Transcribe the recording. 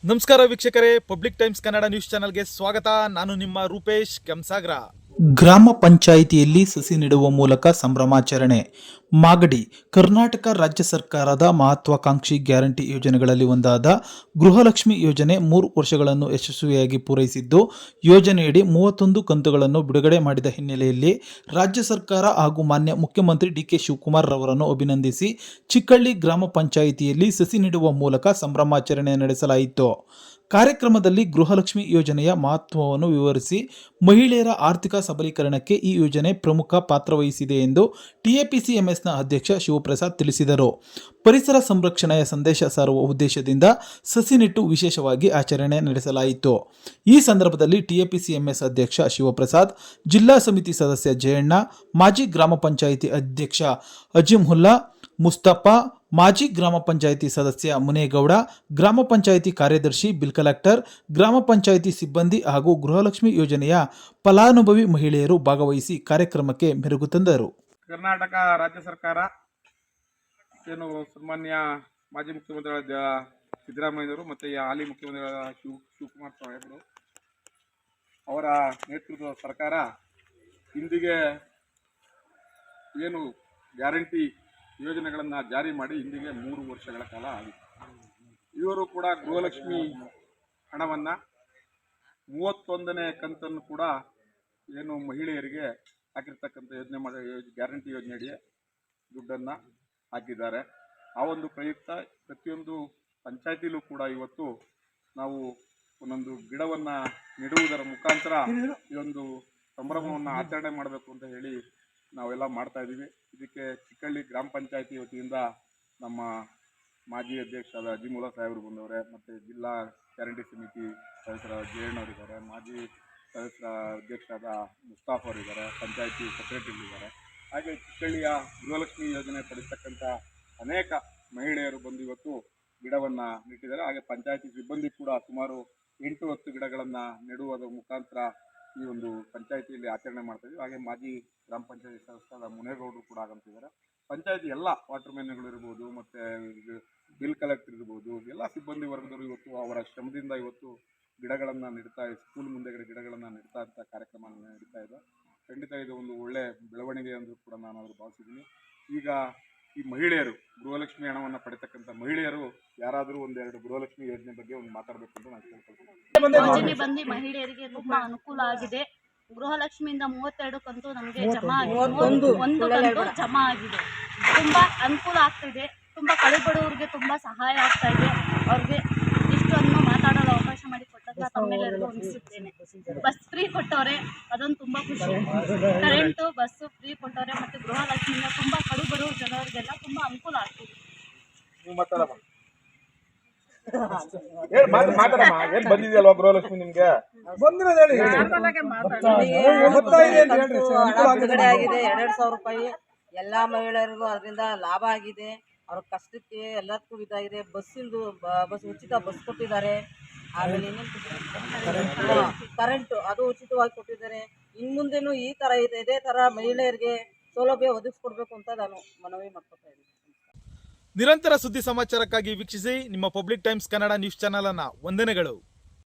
ನಮಸ್ಕಾರ ವೀಕ್ಷಕರೇ, public times Kannada news ಚಾನೆಲ್ಗೆ ಸ್ವಾಗತ. ನಾನು ನಿಮ್ಮ ರೂಪೇಶ್ ಕೆಂಸಾಗ್ರ. ಗ್ರಾಮ ಪಂಚಾಯಿತಿಯಲ್ಲಿ ಸಸಿ ನೆಡುವ ಮೂಲಕ ಸಂಭ್ರಮಾಚರಣೆ. ಮಾಗಡಿ. ಕರ್ನಾಟಕ ರಾಜ್ಯ ಸರ್ಕಾರದ ಮಹತ್ವಾಕಾಂಕ್ಷಿ ಗ್ಯಾರಂಟಿ ಯೋಜನೆಗಳಲ್ಲಿ ಒಂದಾದ ಗೃಹಲಕ್ಷ್ಮಿ ಯೋಜನೆ 3 ವರ್ಷಗಳನ್ನು ಯಶಸ್ವಿಯಾಗಿ ಪೂರೈಸಿದ್ದು, ಯೋಜನೆಯಡಿ 31 ಕಂತುಗಳನ್ನು ಬಿಡುಗಡೆ ಮಾಡಿದ ಹಿನ್ನೆಲೆಯಲ್ಲಿ ರಾಜ್ಯ ಸರ್ಕಾರ ಹಾಗೂ ಮಾನ್ಯ ಮುಖ್ಯಮಂತ್ರಿ ಡಿ.ಕೆ. ಶಿವಕುಮಾರ್ ರವರನ್ನು ಅಭಿನಂದಿಸಿ ಚಿಕ್ಕಳ್ಳಿ ಗ್ರಾಮ ಪಂಚಾಯಿತಿಯಲ್ಲಿ ಸಸಿ ನೆಡುವ ಮೂಲಕ ಸಂಭ್ರಮಾಚರಣೆ ನಡೆಸಲಾಯಿತು. ಕಾರ್ಯಕ್ರಮದಲ್ಲಿ ಗೃಹಲಕ್ಷ್ಮಿ ಯೋಜನೆಯ ಮಹತ್ವವನ್ನು ವಿವರಿಸಿ ಮಹಿಳೆಯರ ಆರ್ಥಿಕ ಸಬಲೀಕರಣಕ್ಕೆ ಈ ಯೋಜನೆ ಪ್ರಮುಖ ಪಾತ್ರ ವಹಿಸಿದೆ ಎಂದು ಟಿಎಪಿಸಿಎಂಎಸ್ನ ಅಧ್ಯಕ್ಷ ಶಿವಪ್ರಸಾದ್ ತಿಳಿಸಿದರು. ಪರಿಸರ ಸಂರಕ್ಷಣೆಯ ಸಂದೇಶ ಸಾರುವ ಉದ್ದೇಶದಿಂದ ಸಸಿ ನೆಟ್ಟು ವಿಶೇಷವಾಗಿ ಆಚರಣೆ ನಡೆಸಲಾಯಿತು. ಈ ಸಂದರ್ಭದಲ್ಲಿ ಟಿಎಪಿಸಿಎಂಎಸ್ ಅಧ್ಯಕ್ಷ ಶಿವಪ್ರಸಾದ್, ಜಿಲ್ಲಾ ಸಮಿತಿ ಸದಸ್ಯ ಜಯಣ್ಣ, ಮಾಜಿ ಗ್ರಾಮ ಪಂಚಾಯಿತಿ ಅಧ್ಯಕ್ಷ ಅಜಿಮುಲ್ಲಾ, ಮುಸ್ತಫಾ, ಮಾಜಿ ಗ್ರಾಮ ಪಂಚಾಯಿತಿ ಸದಸ್ಯ ಮುನೇಗೌಡ, ಗ್ರಾಮ ಪಂಚಾಯಿತಿ ಕಾರ್ಯದರ್ಶಿ ಬಿಲ್ ಕಲೆಕ್ಟರ್, ಗ್ರಾಮ ಪಂಚಾಯಿತಿ ಸಿಬ್ಬಂದಿ ಹಾಗೂ ಗೃಹಲಕ್ಷ್ಮಿ ಯೋಜನೆಯ ಫಲಾನುಭವಿ ಮಹಿಳೆಯರು ಭಾಗವಹಿಸಿ ಕಾರ್ಯಕ್ರಮಕ್ಕೆ ಮೆರುಗು ತಂದರು. ಕರ್ನಾಟಕ ರಾಜ್ಯ ಸರ್ಕಾರ ಏನು ಸನ್ಮಾನ್ಯ ಮಾಜಿ ಮುಖ್ಯಮಂತ್ರಿಗಳಾದ ಸಿದ್ದರಾಮಯ್ಯವರು ಮತ್ತು ಹಾಲಿ ಮುಖ್ಯಮಂತ್ರಿಗಳಾದ ಶಿವಕುಮಾರ್ ಸಾಹೇಬರು ಅವರ ನೇತೃತ್ವದ ಸರ್ಕಾರ ಇಂದಿಗೆ ಏನು ಗ್ಯಾರಂಟಿ ಯೋಜನೆಗಳನ್ನು ಜಾರಿ ಮಾಡಿ ಇಂದಿಗೆ 3 ವರ್ಷಗಳ ಕಾಲ ಆಗಿದೆ. ಇವರು ಕೂಡ ಗೃಹಲಕ್ಷ್ಮಿ ಹಣವನ್ನು 31ನೇ ಕಂತನ್ನು ಕೂಡ ಏನು ಮಹಿಳೆಯರಿಗೆ ಹಾಕಿರ್ತಕ್ಕಂಥ ಗ್ಯಾರಂಟಿ ಯೋಜನೆಯಡಿ ದುಡ್ಡನ್ನು ಹಾಕಿದ್ದಾರೆ. ಆ ಒಂದು ಪ್ರಯುಕ್ತ ಪ್ರತಿಯೊಂದು ಪಂಚಾಯತಿಲೂ ಕೂಡ ಇವತ್ತು ನಾವು ಒಂದೊಂದು ಗಿಡವನ್ನು ನೆಡುವುದರ ಮುಖಾಂತರ ಈ ಒಂದು ಸಂಭ್ರಮವನ್ನು ಆಚರಣೆ ಮಾಡಬೇಕು ಅಂತ ಹೇಳಿ ನಾವೆಲ್ಲ ಮಾಡ್ತಾ ಇದ್ದೀವಿ. ಇದಕ್ಕೆ ಚಿಕ್ಕಳ್ಳಿ ಗ್ರಾಮ ಪಂಚಾಯತಿ ವತಿಯಿಂದ ನಮ್ಮ ಮಾಜಿ ಅಧ್ಯಕ್ಷರಾದ ಅಜಿಮುಲ್ಲಾ ಸಾಹೇಬರು ಬಂದವರೆ, ಮತ್ತು ಜಿಲ್ಲಾ ಗ್ಯಾರಂಟಿ ಸಮಿತಿ ಸದಸ್ಯರ ಜಯಣ್ಣವರಿದ್ದಾರೆ, ಮಾಜಿ ಸದಸ್ಯರ ಅಧ್ಯಕ್ಷರಾದ ಮುಸ್ತಫಾ ಅವರಿದ್ದಾರೆ, ಪಂಚಾಯತಿ ಸೆಕ್ರೆಟರಿಗಳಿದ್ದಾರೆ. ಹಾಗೆ ಚಿಕ್ಕಳ್ಳಿಯ ಗೃಹಲಕ್ಷ್ಮಿ ಯೋಜನೆ ಪಡಿಸ್ತಕ್ಕಂಥ ಅನೇಕ ಮಹಿಳೆಯರು ಬಂದು ಇವತ್ತು ಗಿಡವನ್ನು ನೆಟ್ಟಿದ್ದಾರೆ. ಹಾಗೆ ಪಂಚಾಯತಿ ಸಿಬ್ಬಂದಿ ಕೂಡ ಸುಮಾರು 8-10 ಗಿಡಗಳನ್ನು ನೆಡುವುದರ ಮುಖಾಂತರ ಈ ಒಂದು ಪಂಚಾಯತಿಯಲ್ಲಿ ಆಚರಣೆ ಮಾಡ್ತಾ ಇದ್ದೀವಿ. ಹಾಗೆ ಮಾಜಿ ಗ್ರಾಮ ಪಂಚಾಯತಿ ಸದಸ್ಯರಾದ ಮುನೇಗೌಡರು ಕೂಡ ಆಗಂತಿದ್ದಾರೆ. ಪಂಚಾಯತಿ ಎಲ್ಲ ವಾಟರ್ ಮ್ಯಾನ್ಗಳು ಇರ್ಬೋದು, ಮತ್ತು ಬಿಲ್ ಕಲೆಕ್ಟರ್ ಇರ್ಬೋದು, ಎಲ್ಲ ಸಿಬ್ಬಂದಿ ವರ್ಗದವರು ಇವತ್ತು ಅವರ ಶ್ರಮದಿಂದ ಇವತ್ತು ಗಿಡಗಳನ್ನು ನೆಡ್ತಾ, ಸ್ಕೂಲ್ ಮುಂದೆಗಡೆ ಗಿಡಗಳನ್ನು ನೆಡ್ತಾ ಅಂತ ಕಾರ್ಯಕ್ರಮ ನಡೀತಾ ಇದೆ. ಖಂಡಿತ ಇದು ಒಂದು ಒಳ್ಳೆ ಬೆಳವಣಿಗೆ ಎಂದು ಕೂಡ ನಾನು ಅವರು ಭಾವಿಸಿದ್ದೀನಿ. ಈಗ ಈ ಮಹಿಳೆಯರು ಗೃಹಲಕ್ಷ್ಮಿ ಹಣವನ್ನು ಪಡೆತಕ್ಕಂಥ ಮಹಿಳೆಯರು ಯಾರಾದರೂ 1-2 ಗೃಹಲಕ್ಷ್ಮಿ ಯೋಜನೆ ಬಗ್ಗೆ ಒಂದು ಮಾತಾಡಬೇಕು ಅಂತ ನಾನು ಕೇಳ್ಕೊಳ್ತೀನಿ. ಯೋಜನೆ ಬಂದು ಮಹಿಳೆಯರಿಗೆ ತುಂಬಾ ಅನುಕೂಲ ಆಗಿದೆ. ಗೃಹಲಕ್ಷ್ಮಿಯಿಂದ 32 ಕಂತು ನಮಗೆ ಜಮಾ ಆಗಿದೆ, 1 ಕಂತು ಜಮಾ ಆಗಿದೆ. ತುಂಬಾ ಅನುಕೂಲ ಆಗ್ತಿದೆ. ತುಂಬಾ ಕಡುಬಡವರಿಗೆ ತುಂಬಾ ಸಹಾಯ ಆಗ್ತಾ ಇದೆ. ಅವ್ರಿಗೆ ಇಷ್ಟೊಂದು ಮಾತಾಡಲು ಅವಕಾಶ ಮಾಡಿ ಕೊಟ್ಟಾಗ ತಮ್ಮೆಲ್ಲರಿಗೂ ವಂದಿಸುತ್ತೇನೆ. ಬಸ್ ಫ್ರೀ ಕೊಟ್ಟವ್ರೆ, ಅದೊಂದು ತುಂಬಾ ಖುಷಿ. ಕರೆಂಟು ಬಸ್ಸು ಫ್ರೀ ಕೊಟ್ಟವ್ರೆ, ಮತ್ತು ಗೃಹಲಕ್ಷ್ಮಿಯಿಂದ ತುಂಬಾ ಕಡುಬಡವರು ಜನರಿಗೆಲ್ಲ ತುಂಬಾ ಅನುಕೂಲ ಆಗ್ತಿದೆ. ಏನ್ ಬಂದಿದೆಯಲ್ವಾ ಗೃಹಲಕ್ಷ್ಮಿ ನಿಮ್ಗೆ? ಬಿಡುಗಡೆ ಆಗಿದೆ 2,000 ರೂಪಾಯಿ. ಎಲ್ಲಾ ಮಹಿಳೆಯರಿಗೂ ಅದರಿಂದ ಲಾಭ ಆಗಿದೆ. ಅವ್ರ ಕಷ್ಟಕ್ಕೆ ಎಲ್ಲದಕ್ಕೂ ಇದಾಗಿದೆ. ಬಸ್ ಉಚಿತ ಬಸ್ ಕೊಟ್ಟಿದ್ದಾರೆ. ಆಮೇಲೆ ಕರೆಂಟು ಅದು ಉಚಿತವಾಗಿ ಕೊಟ್ಟಿದ್ದಾರೆ. ಇನ್ಮುಂದೆನೂ ಈ ತರ ಇದೆ, ಇದೇ ತರ ಮಹಿಳೆಯರಿಗೆ ಸೌಲಭ್ಯ ಒದಗಿಸ್ಕೊಡ್ಬೇಕು ಅಂತ ನಾನು ಮನವಿ ಮಾಡ್ಕೊತಾ ಇದ್ದೀನಿ. ನಿರಂತರ ಸುದ್ದಿ ಸಮಾಚಾರಕ್ಕಾಗಿ ವೀಕ್ಷಿಸಿ ನಿಮ್ಮ public times Kannada news channel ಅನ್ನು. ವಂದನೆಗಳು.